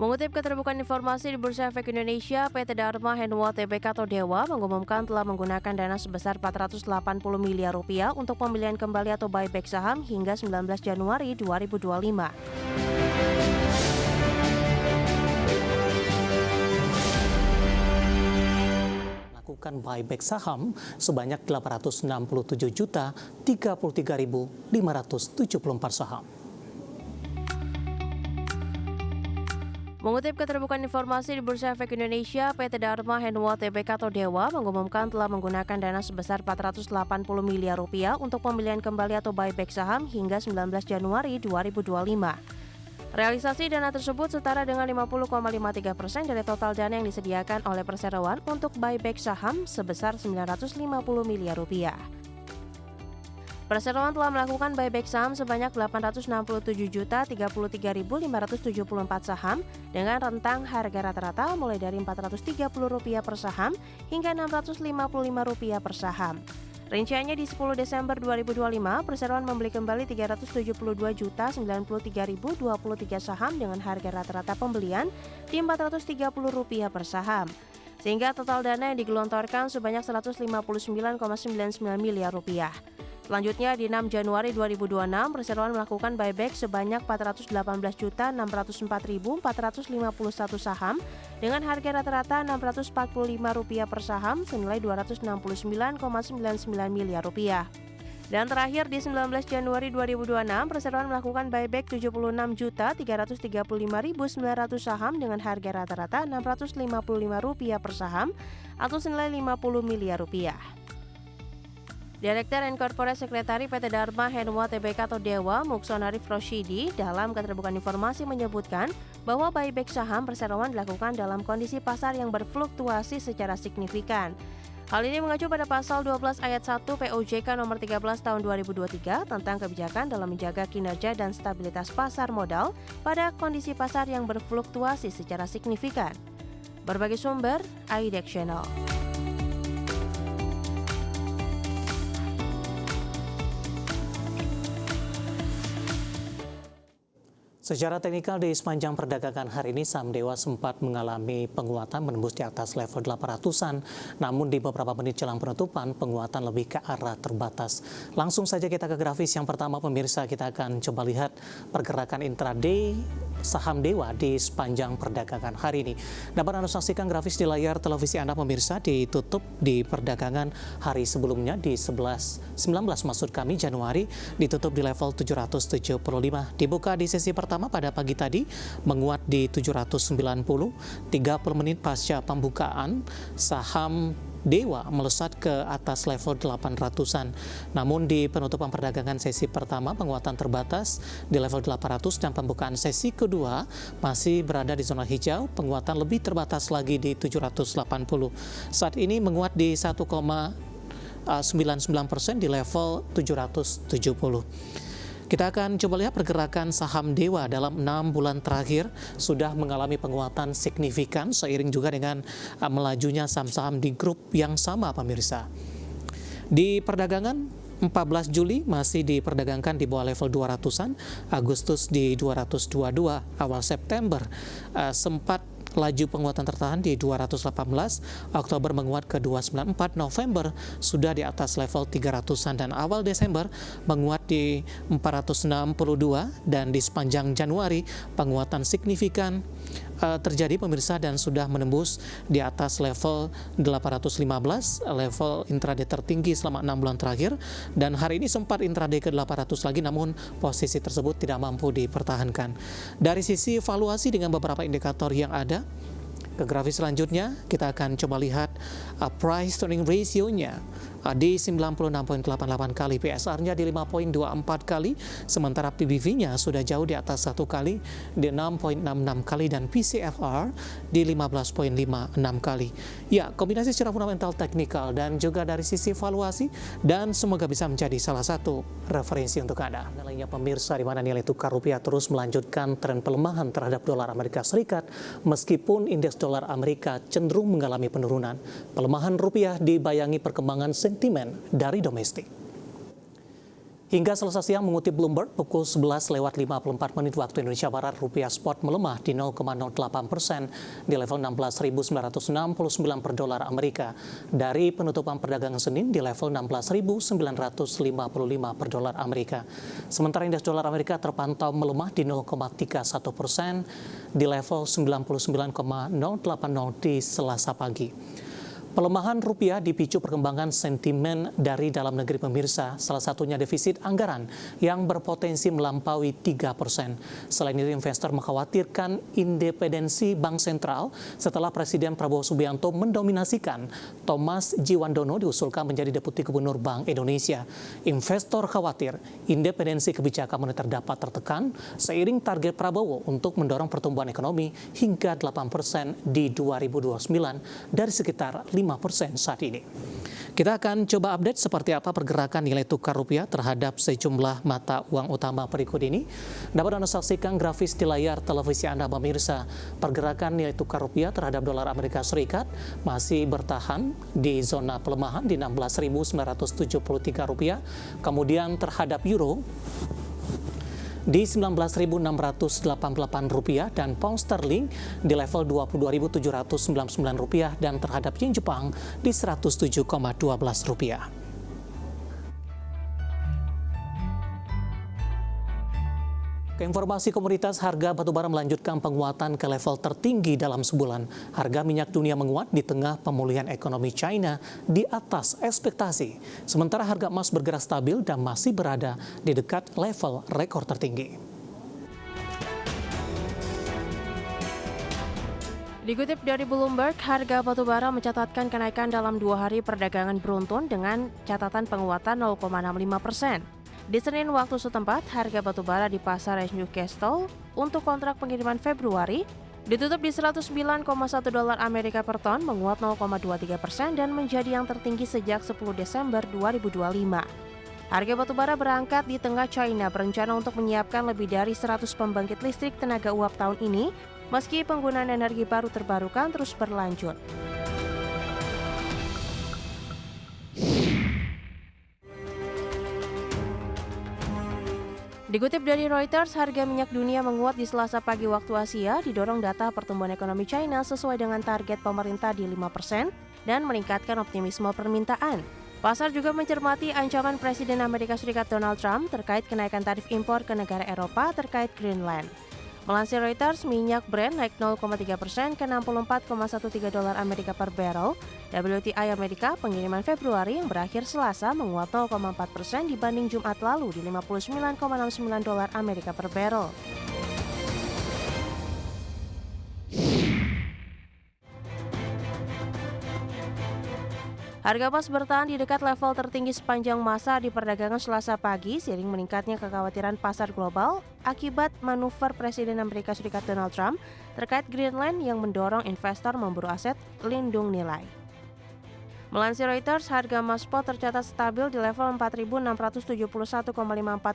Mengutip keterbukaan informasi di Bursa Efek Indonesia, PT Dharma Henua Tbk atau Dewa mengumumkan telah menggunakan dana sebesar 480 miliar rupiah untuk pembelian kembali atau buyback saham hingga 19 Januari 2025. Lakukan buyback saham sebanyak 867.033.574 saham. Mengutip keterbukaan informasi di Bursa Efek Indonesia, PT Dharma Henua Tbk atau Dewa mengumumkan telah menggunakan dana sebesar 480 miliar rupiah untuk pembelian kembali atau buyback saham hingga 19 Januari 2025. Realisasi dana tersebut setara dengan 50,53% dari total dana yang disediakan oleh perseroan untuk buyback saham sebesar 950 miliar rupiah. Perseroan telah melakukan buyback saham sebanyak 867.033.574 saham dengan rentang harga rata-rata mulai dari Rp430 per saham hingga Rp655 per saham. Rinciannya di 10 Desember 2025, perseroan membeli kembali 372.093.023 saham dengan harga rata-rata pembelian di Rp430 per saham. Sehingga total dana yang digelontorkan sebanyak Rp159,99 miliar. Selanjutnya, di 6 Januari 2026, perseroan melakukan buyback sebanyak 418.604.451 saham dengan harga rata-rata Rp645 per saham senilai Rp269,99 miliar. Dan terakhir, di 19 Januari 2026, perseroan melakukan buyback 76.335.900 saham dengan harga rata-rata Rp655 per saham atau senilai Rp50 miliar. Direktur and Corporate Secretary PT Dharma Henua Tbk atau Dewa, Mukson Arif Roshidi, dalam keterbukaan informasi menyebutkan bahwa buyback saham perseroan dilakukan dalam kondisi pasar yang berfluktuasi secara signifikan. Hal ini mengacu pada pasal 12 ayat 1 POJK nomor 13 tahun 2023 tentang kebijakan dalam menjaga kinerja dan stabilitas pasar modal pada kondisi pasar yang berfluktuasi secara signifikan. Berbagai sumber, IDEX Channel. Secara teknikal di sepanjang perdagangan hari ini saham Dewa sempat mengalami penguatan menembus di atas level 800-an, namun di beberapa menit jelang penutupan penguatan lebih ke arah terbatas. Langsung saja kita ke grafis yang pertama pemirsa, kita akan coba lihat pergerakan intraday saham Dewa di sepanjang perdagangan hari ini. Dapat Anda saksikan grafis di layar televisi Anda pemirsa, ditutup di perdagangan hari sebelumnya di 19 Januari ditutup di level 775, dibuka di sesi pertama pada pagi tadi menguat di 790, 30 menit pasca pembukaan saham Dewa melesat ke atas level 800-an. Namun di penutupan perdagangan sesi pertama penguatan terbatas di level 800 dan pembukaan sesi kedua masih berada di zona hijau, penguatan lebih terbatas lagi di 780. Saat ini menguat di 1,99% di level 770. Kita akan coba lihat pergerakan saham Dewa dalam 6 bulan terakhir sudah mengalami penguatan signifikan seiring juga dengan melajunya saham-saham di grup yang sama pemirsa. Di perdagangan 14 Juli masih diperdagangkan di bawah level 200-an, Agustus di 222, awal September sempat laju penguatan tertahan di 218, Oktober menguat ke 294, November sudah di atas level 300-an dan awal Desember menguat di 462 dan di sepanjang Januari penguatan signifikan terjadi pemirsa dan sudah menembus di atas level 815, level intraday tertinggi selama 6 bulan terakhir, dan hari ini sempat intraday ke 800 lagi namun posisi tersebut tidak mampu dipertahankan. Dari sisi valuasi dengan beberapa indikator yang ada, ke grafis selanjutnya kita akan coba lihat price to earning ratio-nya di 96.88 kali, PSR-nya di 5.24 kali, sementara PBV-nya sudah jauh di atas 1 kali di 6.66 kali dan PCFR di 15.56 kali. Ya, kombinasi secara fundamental, teknikal dan juga dari sisi valuasi, dan semoga bisa menjadi salah satu referensi untuk Anda. Dan lainnya pemirsa, di mana nilai tukar rupiah terus melanjutkan tren pelemahan terhadap dolar Amerika Serikat meskipun indeks dolar Amerika cenderung mengalami penurunan. Pelemahan rupiah dibayangi perkembangan sentimen dari domestik. Hingga Selasa siang mengutip Bloomberg, pukul 11:54 waktu Indonesia Barat, rupiah spot melemah di 0,08% di level 16.969 per dolar Amerika dari penutupan perdagangan Senin di level 16.955 per dolar Amerika. Sementara indeks dolar Amerika terpantau melemah di 0,31% di level 99,080 di Selasa pagi. Pelemahan rupiah dipicu perkembangan sentimen dari dalam negeri pemirsa, salah satunya defisit anggaran yang berpotensi melampaui 3%. Selain itu, investor mengkhawatirkan independensi Bank Sentral setelah Presiden Prabowo Subianto mendominasikan Thomas Jiwandono diusulkan menjadi Deputi Gubernur Bank Indonesia. Investor khawatir independensi kebijakan moneter dapat tertekan seiring target Prabowo untuk mendorong pertumbuhan ekonomi hingga 8% di 2029 dari sekitar 5% saat ini. Kita akan coba update seperti apa pergerakan nilai tukar rupiah terhadap sejumlah mata uang utama berikut ini. Dapat Anda saksikan grafis di layar televisi Anda pemirsa. Pergerakan nilai tukar rupiah terhadap dolar Amerika Serikat masih bertahan di zona pelemahan di 16.973 rupiah. Kemudian terhadap euro di 19.688 rupiah dan pound sterling di level 22.799 rupiah dan terhadap yen Jepang di 107,12 rupiah. Keinformasi komoditas, harga batubara melanjutkan penguatan ke level tertinggi dalam sebulan. Harga minyak dunia menguat di tengah pemulihan ekonomi China di atas ekspektasi. Sementara harga emas bergerak stabil dan masih berada di dekat level rekor tertinggi. Dikutip dari Bloomberg, harga batubara mencatatkan kenaikan dalam 2 hari perdagangan beruntun dengan catatan penguatan 0,65%. Di Senin waktu setempat, harga batubara di pasar Newcastle untuk kontrak pengiriman Februari ditutup di 109,1 dolar Amerika per ton, menguat 0,23% dan menjadi yang tertinggi sejak 10 Desember 2025. Harga batubara berangkat di tengah China berencana untuk menyiapkan lebih dari 100 pembangkit listrik tenaga uap tahun ini, meski penggunaan energi baru terbarukan terus berlanjut. Dikutip dari Reuters, harga minyak dunia menguat di Selasa pagi waktu Asia, didorong data pertumbuhan ekonomi China sesuai dengan target pemerintah di 5% dan meningkatkan optimisme permintaan. Pasar juga mencermati ancaman Presiden Amerika Serikat Donald Trump terkait kenaikan tarif impor ke negara Eropa terkait Greenland. Melansir Reuters, minyak Brent naik 0,3% ke 64,13 dolar Amerika per barrel. WTI Amerika pengiriman Februari yang berakhir Selasa menguat 0,4% dibanding Jumat lalu di 59,69 dolar Amerika per barrel. Harga emas bertahan di dekat level tertinggi sepanjang masa di perdagangan Selasa pagi seiring meningkatnya kekhawatiran pasar global akibat manuver Presiden Amerika Serikat Donald Trump terkait Greenland yang mendorong investor memburu aset lindung nilai. Melansir Reuters, harga emas spot tercatat stabil di level 4.671,54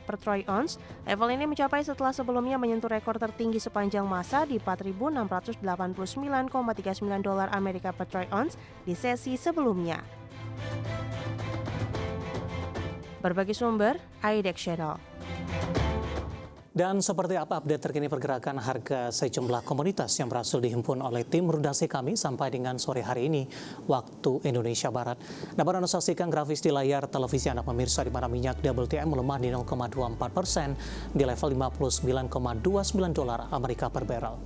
per troy ounce. Level ini mencapai setelah sebelumnya menyentuh rekor tertinggi sepanjang masa di 4.689,39 dolar Amerika per troy ounce di sesi sebelumnya. Berbagi sumber, IDEX Channel. Dan seperti apa update terkini pergerakan harga sejumlah komoditas yang berhasil dihimpun oleh tim redaksi kami sampai dengan sore hari ini waktu Indonesia Barat. Dapat Anda saksikan grafis di layar televisi Anda pemirsa di mana minyak WTI melemah di 0,24% di level 59,29 dolar Amerika per barrel.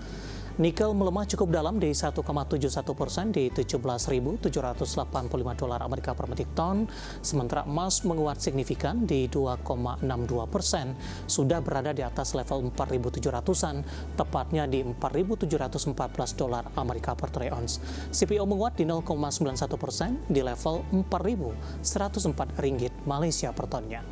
Nikel melemah cukup dalam di 1,71% di 17.785 dolar Amerika per metrik ton, sementara emas menguat signifikan di 2,62%, sudah berada di atas level 4.700-an, tepatnya di 4.714 dolar Amerika per troy ounce. CPO menguat di 0,91% di level 4.104 ringgit Malaysia per tonnya.